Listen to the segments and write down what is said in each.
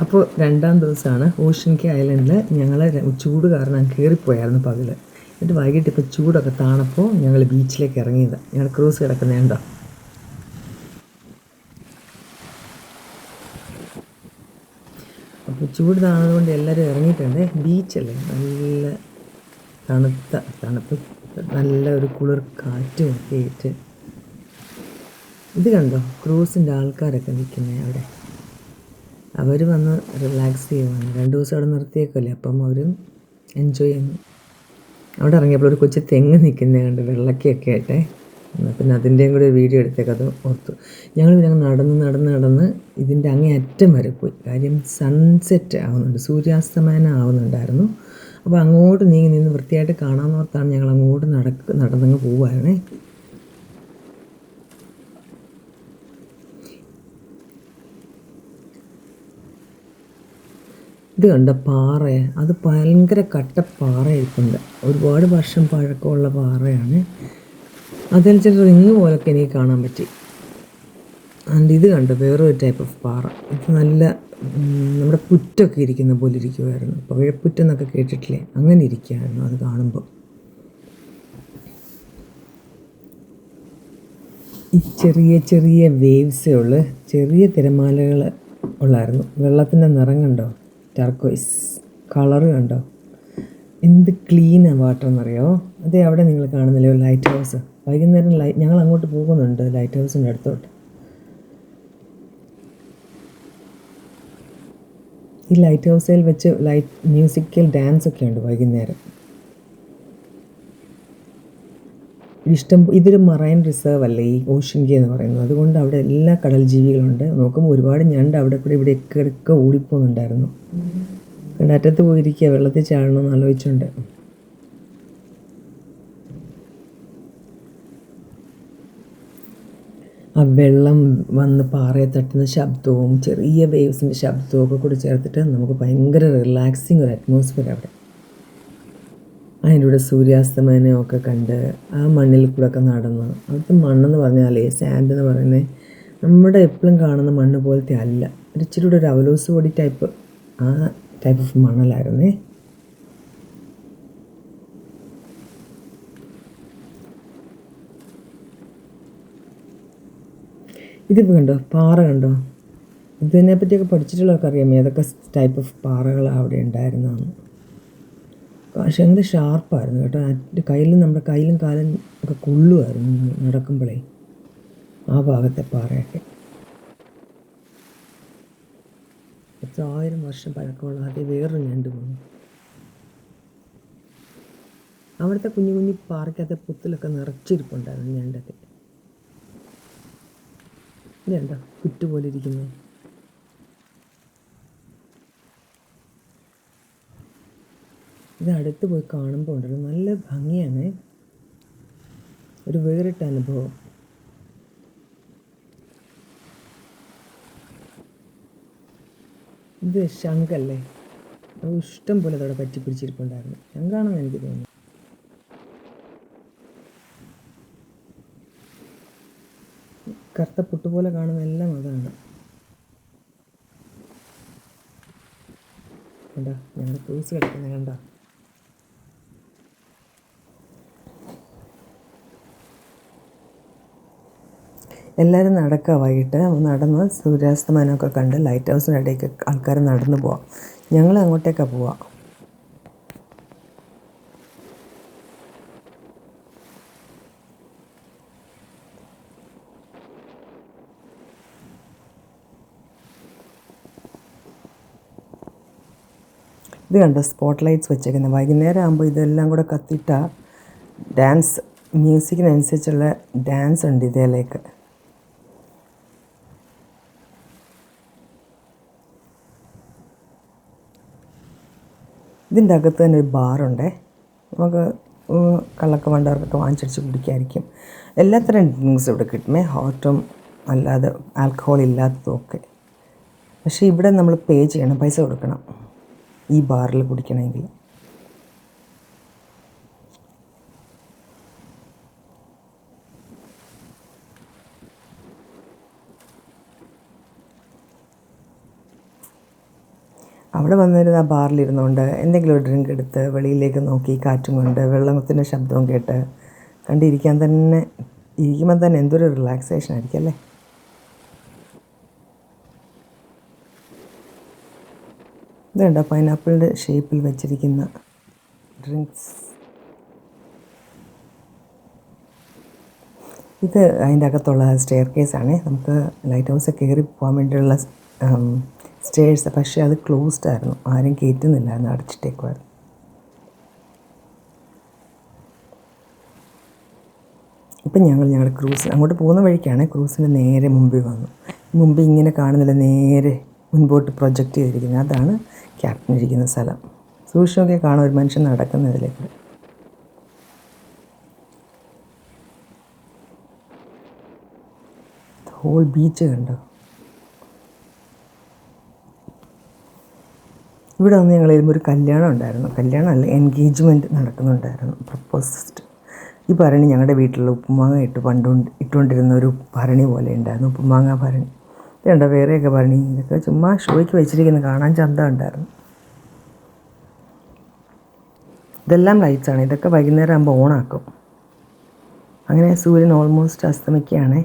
അപ്പോൾ രണ്ടാം ദിവസമാണ് ഓഷ്യൻ കേ ഐലൻഡിൽ ഞങ്ങൾ ചൂട് കാരണം കയറിപ്പോയായിരുന്നു പകൽ. എന്നിട്ട് വൈകിട്ട് ഇപ്പോൾ ചൂടൊക്കെ താണപ്പോൾ ഞങ്ങൾ ബീച്ചിലേക്ക് ഇറങ്ങിയത്. ഞങ്ങൾ ക്രൂസ് കിടക്കുന്നതുണ്ടോ. അപ്പോൾ ചൂട് താണതുകൊണ്ട് എല്ലാവരും ഇറങ്ങിയിട്ടുണ്ട്. ബീച്ചല്ലേ, നല്ല തണുപ്പ്, നല്ല ഒരു കുളിർ കാറ്റും ഒക്കെ ആയിട്ട്. ഇത് കണ്ടോ, ക്രൂസിൻ്റെ ആൾക്കാരൊക്കെ നിൽക്കുന്നത് അവിടെ. അവർ വന്ന് റിലാക്സ് ചെയ്യുവാണ്. 2 ദിവസം അവിടെ നിർത്തിയേക്കല്ലേ, അപ്പം അവരും എൻജോയ് ചെയ്യുന്നു. അവിടെ ഇറങ്ങിയപ്പോൾ ഒരു കൊച്ചു തെങ്ങ് നിൽക്കുന്നത് കണ്ട്, വെള്ളക്കൊക്കെ ആയിട്ടെ. പിന്നെ അതിൻ്റെയും കൂടെ വീഡിയോ എടുത്തേക്ക്, അത് ഓർത്തു. ഞങ്ങൾ പിന്നെ നടന്ന് ഇതിൻ്റെ അങ്ങേ അറ്റം വരെ പോയി. കാര്യം സൺസെറ്റ് ആവുന്നുണ്ട്, സൂര്യാസ്തമനം ആവുന്നുണ്ടായിരുന്നു. അപ്പോൾ അങ്ങോട്ട് നീങ്ങി നിന്ന് വൃത്തിയായിട്ട് കാണാമെന്ന് ഓർത്താണ് ഞങ്ങൾ അങ്ങോട്ട് നടന്നങ്ങ് പോവുകയാണേ. ഇത് കണ്ട പാറ, അത് ഭയങ്കര കട്ടപ്പാറയിരിക്കുന്നത്. ഒരുപാട് വർഷം പഴക്കമുള്ള പാറയാണ്. അതനുസരിച്ച് റിങ് പോലൊക്കെ എനിക്ക് കാണാൻ പറ്റി. ആൻഡ് ഇത് കണ്ടോ, വേറൊരു ടൈപ്പ് ഓഫ് പാറ. ഇത് നല്ല നമ്മുടെ പുറ്റൊക്കെ ഇരിക്കുന്ന പോലെ ഇരിക്കുമായിരുന്നു. പവിഴപ്പുറ്റെന്നൊക്കെ കേട്ടിട്ടില്ലേ, അങ്ങനെ ഇരിക്കുകയായിരുന്നു അത് കാണുമ്പോൾ. ഈ ചെറിയ ചെറിയ വേവ്സേ ഉള്ളു, ചെറിയ തിരമാലകൾ ഉള്ളായിരുന്നു. വെള്ളത്തിൻ്റെ നിറം കണ്ടോ, ടർക്കോയ്സ് കളറ് കണ്ടോ, എന്ത് ക്ലീനാണ് വാട്ടർ എന്നറിയോ. അതേ അവിടെ നിങ്ങൾ കാണുന്നില്ലേ ലൈറ്റ് ഹൗസ്. വൈകുന്നേരം ഞങ്ങൾ അങ്ങോട്ട് പോകുന്നുണ്ട് ലൈറ്റ് ഹൗസിൻ്റെ അടുത്തോട്ട്. ഈ ലൈറ്റ് ഹൗസിൽ വെച്ച് മ്യൂസിക്കൽ ഡാൻസ് ഒക്കെ ഉണ്ട് വൈകുന്നേരം. ഇതൊരു മറൈൻ റിസർവ് അല്ലേ ഈ ഓഷ്യൻ കേ എന്ന് പറയുന്നത്. അതുകൊണ്ട് അവിടെ എല്ലാ കടൽ ജീവികളുണ്ട്. നോക്കുമ്പോൾ ഒരുപാട് ഞണ്ട് അവിടെ കൂടെ ഇവിടെ ഒക്കെ ഓടിപ്പോകുന്നുണ്ടായിരുന്നു. അറ്റത്ത് പോയിരിക്കുക, വെള്ളത്തിൽ ചാടണമെന്ന് ആലോചിച്ചുണ്ട്. ആ വെള്ളം വന്ന് പാറയെ തട്ടുന്ന ശബ്ദവും ചെറിയ വേവ്സിൻ്റെ ശബ്ദവും ഒക്കെ കൂടി ചേർത്തിട്ട് നമുക്ക് ഭയങ്കര റിലാക്സിങ് ഒരു അറ്റ്മോസ്ഫിയർ അവിടെ. അതിൻ്റെ കൂടെ സൂര്യാസ്തമനമൊക്കെ കണ്ട് ആ മണ്ണിൽ കൂടെ ഒക്കെ നടന്ന്. അവിടുത്തെ മണ്ണെന്ന് പറഞ്ഞാലേ, സാൻഡ് എന്ന് പറയുന്നത് നമ്മുടെ എപ്പോഴും കാണുന്ന മണ്ണ് പോലത്തെ അല്ല, ഒരു ഇച്ചിരി കൂടെ ഒരു അവലോസ് പൊടി ടൈപ്പ്, ആ ടൈപ്പ് ഓഫ് മണലായിരുന്നേ. ഇതിപ്പോൾ കണ്ടോ, പാറ കണ്ടോ. ഇതിനെപ്പറ്റിയൊക്കെ പഠിച്ചിട്ടുള്ളവർക്ക് അറിയാം ഏതൊക്കെ ടൈപ്പ് ഓഫ് പാറകളാണ് അവിടെ ഉണ്ടായിരുന്നതെന്ന്. പക്ഷേ ഭയങ്കര ഷാർപ്പായിരുന്നു കേട്ടോ. നമ്മുടെ കയ്യിലും കാലും ഒക്കെ കൊള്ളുമായിരുന്നു നടക്കുമ്പോഴേ, ആ ഭാഗത്തെ പാറയൊക്കെ. എത്ര 1000 വർഷം പഴക്കമുള്ള അതേ വേറൊരു ഞണ്ട് പോകുന്നു. അവിടുത്തെ കുഞ്ഞു കുഞ്ഞു പാറയ്ക്കകത്തെ പുത്തിലൊക്കെ നിറച്ചിരിപ്പുണ്ടായിരുന്നു ഞണ്ടൊക്കെ. ഇതുണ്ടോ പുറ്റുപോലെ ഇരിക്കുന്നത്. ഇത് അടുത്ത് പോയി കാണുമ്പോൾ ഉണ്ടല്ലോ നല്ല ഭംഗിയാണ്, ഒരു വേറിട്ട അനുഭവം. ഇത് ശംഖല്ലേ, അത് ഇഷ്ടം പോലെ അതവിടെ പറ്റി പിടിച്ചിരിപ്പുണ്ടായിരുന്നു. ശംഖാണെന്ന് എനിക്ക് തോന്നുന്നു. കറുത്ത പുട്ടുപോലെ കാണുന്ന എല്ലാം അതാണ്. കണ്ടോ, ഞങ്ങൾ ക്രൂസ് കിടക്കുന്നത് കണ്ടോ. എല്ലാവരും നടക്കുക, വൈകിട്ട് നടന്ന് സൂര്യാസ്തമനമൊക്കെ കണ്ട് ലൈറ്റ് ഹൗസിനിടയ്ക്ക് ആൾക്കാർ നടന്നു പോവാം. ഞങ്ങൾ അങ്ങോട്ടേക്കാണ് പോവാം. ഇത് കണ്ടോ, സ്പോട്ട് ലൈറ്റ്സ് വെച്ചേക്കുന്നത്. വൈകുന്നേരം ആകുമ്പോൾ ഇതെല്ലാം കൂടെ കത്തിയിട്ട ഡാൻസ്, മ്യൂസിക്കിനനുസരിച്ചുള്ള ഡാൻസ് ഉണ്ട് ഇതിലേക്ക്. ഇതിൻ്റെ അകത്ത് തന്നെ ഒരു ബാറുണ്ടേ, നമുക്ക് കള്ളൊക്കെ വേണ്ടവർക്കൊക്കെ വാങ്ങിച്ചടിച്ച് കുടിക്കായിരിക്കും. എല്ലാത്തരം ഡ്രിങ്ക്സ് ഇവിടെ കിട്ടുമേ, ഹോട്ടും അല്ലാതെ ആൽക്കഹോൾ ഇല്ലാത്തതും ഒക്കെ. പക്ഷേ ഇവിടെ നമ്മൾ പേ ചെയ്യണം, പൈസ കൊടുക്കണം ഈ ബാറിൽ കുടിക്കണമെങ്കിൽ. അവിടെ വന്നിരുന്ന് ആ ബാറിലിരുന്നുകൊണ്ട് എന്തെങ്കിലും ഒരു ഡ്രിങ്ക് എടുത്ത് വെളിയിലേക്ക് നോക്കി കാറ്റും കൊണ്ട് വെള്ളത്തിൻ്റെ ശബ്ദവും കേട്ട് കണ്ടിരിക്കാൻ തന്നെ ഇരിക്കുമ്പോൾ തന്നെ എന്തൊരു റിലാക്സേഷൻ ആയിരിക്കും അല്ലേ. ഇതുണ്ടോ പൈനാപ്പിളിൻ്റെ ഷേപ്പിൽ വെച്ചിരിക്കുന്ന ഡ്രിങ്ക്സ്. ഇത് അതിൻ്റെ അകത്തുള്ള സ്റ്റെയർ കേസാണ്. നമുക്ക് ലൈറ്റ് ഹൗസിൽ കയറി പോകാൻ വേണ്ടിയുള്ള സ്റ്റേഴ്സ്. പക്ഷേ അത് ക്ലോസ്ഡ് ആയിരുന്നു, ആരും കയറ്റുന്നില്ലായിരുന്നു, അടച്ചിട്ടേക്കുമായിരുന്നു. ഇപ്പം ഞങ്ങളുടെ ക്രൂസ് അങ്ങോട്ട് പോകുന്ന വഴിക്കാണ്. ക്രൂസിന് നേരെ മുമ്പിൽ വന്നു. മുമ്പിൽ ഇങ്ങനെ കാണുന്നില്ല, നേരെ മുൻപോട്ട് പ്രൊജക്റ്റ് ചെയ്തിരിക്കുന്നത്, അതാണ് ക്യാപ്റ്റൻ ഇരിക്കുന്ന സ്ഥലം. സൂക്ഷ്മമൊക്കെ കാണാൻ ഒരു മനുഷ്യൻ നടക്കുന്നതിലേക്ക്. ഹോൾ ബീച്ച് കണ്ടോ. ഇവിടെ വന്ന് ഞങ്ങൾ വരുമ്പോൾ ഒരു കല്യാണം ഉണ്ടായിരുന്നു. കല്യാണമല്ല, എൻഗേജ്മെൻറ്റ് നടക്കുന്നുണ്ടായിരുന്നു, പ്രപ്പോസ്ഡ്. ഈ ഭരണി ഞങ്ങളുടെ വീട്ടിലുള്ള ഉപ്പുമാങ്ങ ഇട്ടുകൊണ്ടിരുന്ന ഒരു ഭരണി പോലെ ഉണ്ടായിരുന്നു, ഉപ്പുമാങ്ങ ഭരണി. ഇതുണ്ടോ വേറെയൊക്കെ ഭരണി, ഇതൊക്കെ ചുമ്മാ ഷോയ്ക്ക് വെച്ചിരിക്കുന്നത്, കാണാൻ ചന്ത ഉണ്ടായിരുന്നു. ഇതെല്ലാം ലൈറ്റ്സാണ്. ഇതൊക്കെ വൈകുന്നേരം ആകുമ്പോൾ ഓണാക്കും. അങ്ങനെ സൂര്യൻ ഓൾമോസ്റ്റ് അസ്തമിക്കുകയാണേ.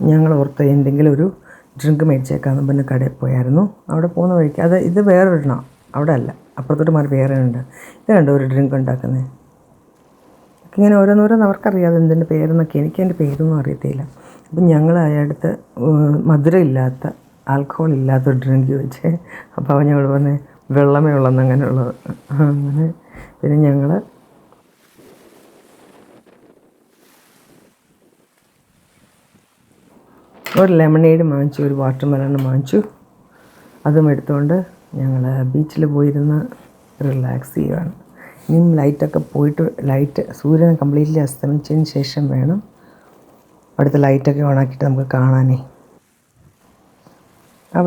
ഞങ്ങൾ ഓർത്ത് എന്തെങ്കിലും ഒരു ഡ്രിങ്ക് മേടിച്ചേക്കാമെന്ന് പറഞ്ഞ് കടയിൽ പോയായിരുന്നു. അവിടെ പോകുന്ന വഴിക്ക് ഇത് വേറൊരെണ്ണം, അവിടെ അല്ല, അപ്പുറത്തോട്ട് മാറി വേറെ ഉണ്ട്. ഇത് കണ്ടോ ഒരു ഡ്രിങ്ക് ഉണ്ടാക്കുന്നത്. ഇങ്ങനെ ഓരോന്നോരോന്ന് അവർക്കറിയാതെ എന്തിൻ്റെ പേരെന്നൊക്കെ, എനിക്കതിൻ്റെ പേരൊന്നും അറിയത്തില്ല. അപ്പം ഞങ്ങൾ അയാളുടെ മധുരം ഇല്ലാത്ത, ആൽക്കഹോൾ ഇല്ലാത്തൊരു ഡ്രിങ്ക് ചോദിച്ചേ. അപ്പോൾ അവൻ ഞങ്ങൾ പറഞ്ഞ് വെള്ളമേ ഉള്ളെന്ന്, അങ്ങനെയുള്ളത്. അങ്ങനെ പിന്നെ ഞങ്ങൾ ഒരു ലെമണേഡ് വാങ്ങിച്ചു, ഒരു വാട്ടർ മെലൺ വാങ്ങിച്ചു. അതും എടുത്തുകൊണ്ട് ഞങ്ങൾ ബീച്ചിൽ പോയിരുന്ന് റിലാക്സ് ചെയ്യുകയാണ്. ഇനിയും ലൈറ്റൊക്കെ പോയിട്ട് സൂര്യൻ കംപ്ലീറ്റ്ലി അസ്തമിച്ചതിന് ശേഷം വേണം അവിടുത്തെ ലൈറ്റൊക്കെ ഓണാക്കിയിട്ട് നമുക്ക് കാണാനേ.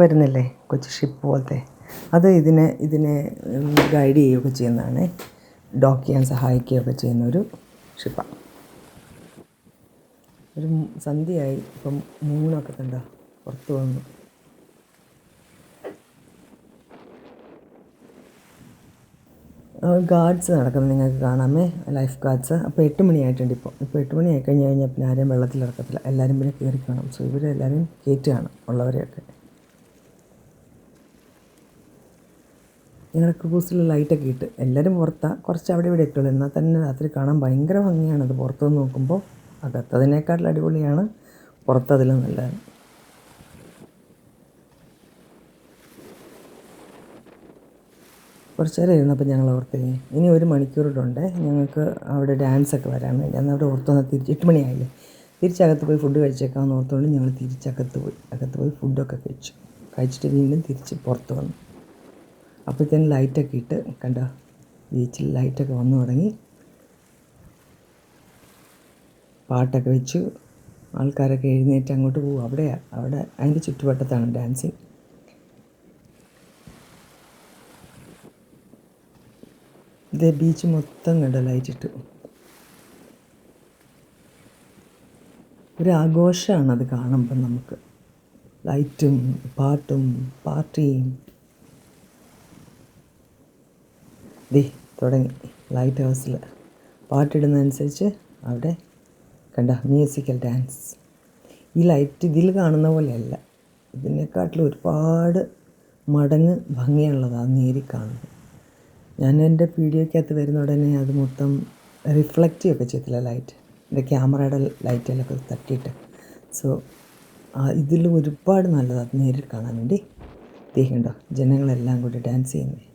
വരുന്നില്ലേ കൊച്ചു ഷിപ്പ് പോലത്തെ, അത് ഇതിനെ ഗൈഡ് ചെയ്യുകയൊക്കെ ചെയ്യുന്നതാണ്, ഡോക്ക് ചെയ്യാൻ സഹായിക്കുകയൊക്കെ ചെയ്യുന്ന ഒരു ഷിപ്പാണ്. ഒരു സന്ധ്യയായി, ഇപ്പം മൂണൊക്കെ കണ്ടോ പുറത്ത് വന്നു. ഗാർഡ്സ് നടക്കുന്നത് നിങ്ങൾക്ക് കാണാമേ, ലൈഫ് ഗാർഡ്സ്. അപ്പോൾ 8 മണിയായിട്ടുണ്ട്. ഇപ്പോൾ 8 മണിയായി കഴിഞ്ഞാൽ പിന്നെ ആരെയും വെള്ളത്തിലിറക്കത്തില്ല, എല്ലാവരും പിന്നെ കയറി കാണും. സോ ഇവരെല്ലാവരും കയറ്റുകയാണ് ഉള്ളവരെയൊക്കെ. ഞങ്ങളുടെ ക്രൂസിൽ ലൈറ്റൊക്കെ ഇട്ട് എല്ലാവരും പുറത്താണ്, കുറച്ച് അവിടെ ഇവിടെ ഇട്ടുള്ളൂ. എന്നാൽ തന്നെ രാത്രി കാണാൻ ഭയങ്കര ഭംഗിയാണത്. പുറത്തുനിന്ന് നോക്കുമ്പോൾ അകത്തതിനേക്കാട്ടിൽ അടിപൊളിയാണ്, പുറത്തതിലും നല്ലതാണ്. കുറച്ച് നേരം ഇരുന്നപ്പോൾ ഞങ്ങൾ ഓർത്തേ ഇനി 1 മണിക്കൂറിലുണ്ട് ഞങ്ങൾക്ക് അവിടെ ഡാൻസൊക്കെ വരാൻ വേണ്ടി. അന്ന് അവിടെ ഓർത്തൊന്ന് 8 മണിയായില്ലേ, തിരിച്ചകത്ത് പോയി ഫുഡ് കഴിച്ചേക്കാമെന്ന് ഓർത്തുകൊണ്ട് ഞങ്ങൾ അകത്ത് പോയി ഫുഡൊക്കെ കഴിച്ചിട്ട് വീണ്ടും തിരിച്ച് പുറത്ത് വന്നു. അപ്പോഴത്തേനും ലൈറ്റൊക്കെ ഇട്ട് കണ്ടോ, ബീച്ചിൽ ലൈറ്റൊക്കെ വന്നു തുടങ്ങി. പാട്ടൊക്കെ വെച്ചു, ആൾക്കാരൊക്കെ എഴുന്നേറ്റ് അങ്ങോട്ട് പോകും. അവിടെ അതിൻ്റെ ചുറ്റുവട്ടത്താണ് ഡാൻസിങ്. ഇത് ബീച്ച് മൊത്തം കണ്ടോ ലൈറ്റിട്ട്. ഒരു ആഘോഷമാണത് കാണുമ്പം നമുക്ക്, ലൈറ്റും പാട്ടും പാർട്ടിയും. തുടങ്ങി ലൈറ്റ് ഹൗസിൽ പാട്ടിടുന്നതനുസരിച്ച് അവിടെ കണ്ട മ്യൂസിക്കൽ ഡാൻസ്. ഈ ലൈറ്റ് ഇതിൽ കാണുന്ന പോലെയല്ല, ഇതിനെക്കാട്ടിലും ഒരുപാട് മടങ്ങ് ഭംഗിയുള്ളതാണ് നേരി കാണുന്നത്. ഞാൻ എൻ്റെ വീഡിയോയ്ക്കകത്ത് വരുന്ന ഉടനെ അത് മൊത്തം റിഫ്ലക്റ്റ് ഒക്കെ ചെയ്തില്ല ലൈറ്റ്, എൻ്റെ ക്യാമറയുടെ ലൈറ്റിലൊക്കെ തട്ടിയിട്ട്. സോ ഇതിൽ ഒരുപാട് നല്ലതാണ് നേരിൽ കാണാൻ വേണ്ടി. കണ്ടോ ജനങ്ങളെല്ലാം കൂടി ഡാൻസ് ചെയ്യുന്നത്.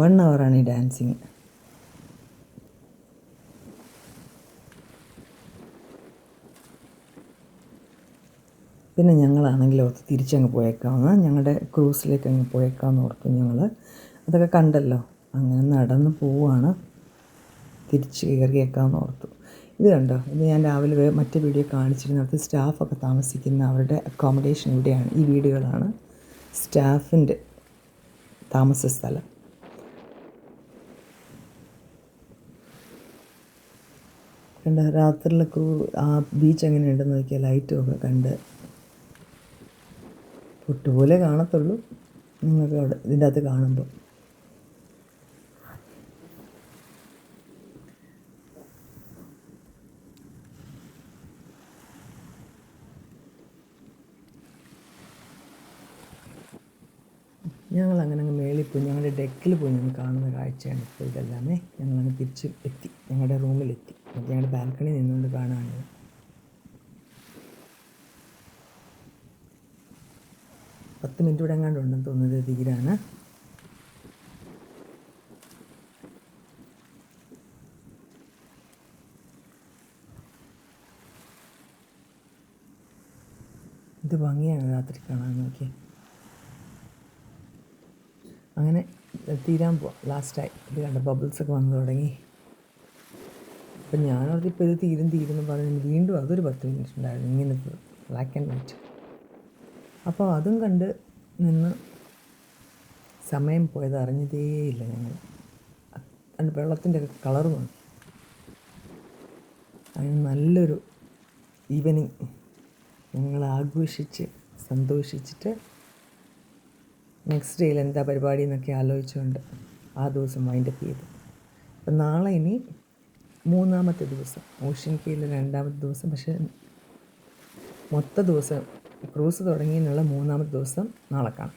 1 ഹവറാണ് ഈ ഡാൻസിങ്. പിന്നെ ഞങ്ങളാണെങ്കിൽ ഓർത്ത് തിരിച്ചങ്ങ് പോയേക്കാമെന്ന്, ഞങ്ങളുടെ ക്രൂസിലേക്ക് അങ്ങ് പോയേക്കാമെന്ന് ഓർത്തു. ഞങ്ങൾ അതൊക്കെ കണ്ടല്ലോ, അങ്ങനെ നടന്ന് പോവുകയാണ്, തിരിച്ച് കയറിയേക്കാമെന്ന് ഓർത്തു. ഇത് കണ്ടോ, ഇത് ഞാൻ രാവിലെ മറ്റേ വീഡിയോ കാണിച്ചിരുന്നത് സ്റ്റാഫൊക്കെ താമസിക്കുന്ന അവരുടെ അക്കോമഡേഷൻ ഇവിടെയാണ്. ഈ വീടുകളാണ് സ്റ്റാഫിൻ്റെ താമസ സ്ഥലം. കണ്ട രാത്രിയിലെ ആ ബീച്ച് എങ്ങനെയുണ്ടെന്ന് നോക്കിയാൽ ലൈറ്റും ഒക്കെ കണ്ട് പൊട്ടുപോലെ കാണത്തുള്ളൂ നിങ്ങൾക്ക് അവിടെ ഇതിൻ്റെ അകത്ത് കാണുമ്പോൾ. ഞങ്ങളങ്ങനെ അങ്ങ് മേളിൽ പോയി, ഞങ്ങളുടെ ഡെക്കിൽ പോയി ഞങ്ങൾ കാണുന്ന കാഴ്ചയാണ് ഇപ്പോൾ ഇതെല്ലാമേ. ഞങ്ങളങ്ങ് തിരിച്ച് എത്തി, ഞങ്ങളുടെ റൂമിലെത്തി. എന്നിട്ട് ഞങ്ങളുടെ ബാൽക്കണി നിന്നുകൊണ്ട് കാണുകയാണ്. 10 മിനിറ്റ് കൂടെ എങ്ങാണ്ട് ഉണ്ടെന്ന് തോന്നുന്നത് തീരാണ്. ഇത് ഭംഗിയാണ് രാത്രി കാണാൻ, നോക്കി. അങ്ങനെ തീരാൻ പോവാം, ലാസ്റ്റായി. ഇത് കണ്ട ബബിൾസൊക്കെ വന്നു തുടങ്ങി. അപ്പം ഞാനോർത്തിപ്പോൾ ഇത് തീരുന്നു പറഞ്ഞ് വീണ്ടും അതൊരു 10 മിനിറ്റ് ഉണ്ടായിരുന്നു ഇങ്ങനെ ബ്ലാക്ക് ആൻഡ് വൈറ്റ്. അപ്പോൾ അതും കണ്ട് നിന്ന് സമയം പോയത് അറിഞ്ഞതേയില്ല. ഞങ്ങൾ അതിൻ്റെ വെള്ളത്തിൻ്റെ ഒക്കെ കളർ നോക്കി. അതിന് നല്ലൊരു ഈവനിങ് ഞങ്ങൾ ആഘോഷിച്ച് സന്തോഷിച്ചിട്ട് നെക്സ്റ്റ് ഡേയിൽ എന്താ പരിപാടി എന്നൊക്കെ ആലോചിച്ചുകൊണ്ട് ആ ദിവസം വൈൻഡപ്പ് ചെയ്തു. അപ്പം നാളെ ഇനി 3-ാമത്തെ ദിവസം, ഓഷ്യൻ കീയിൽ 2-ാമത്തെ ദിവസം. പക്ഷേ മൊത്ത ദിവസം ക്രൂസ് തുടങ്ങിയെന്നുള്ള 3-ാമത്തെ ദിവസം നാളെ കാണാം.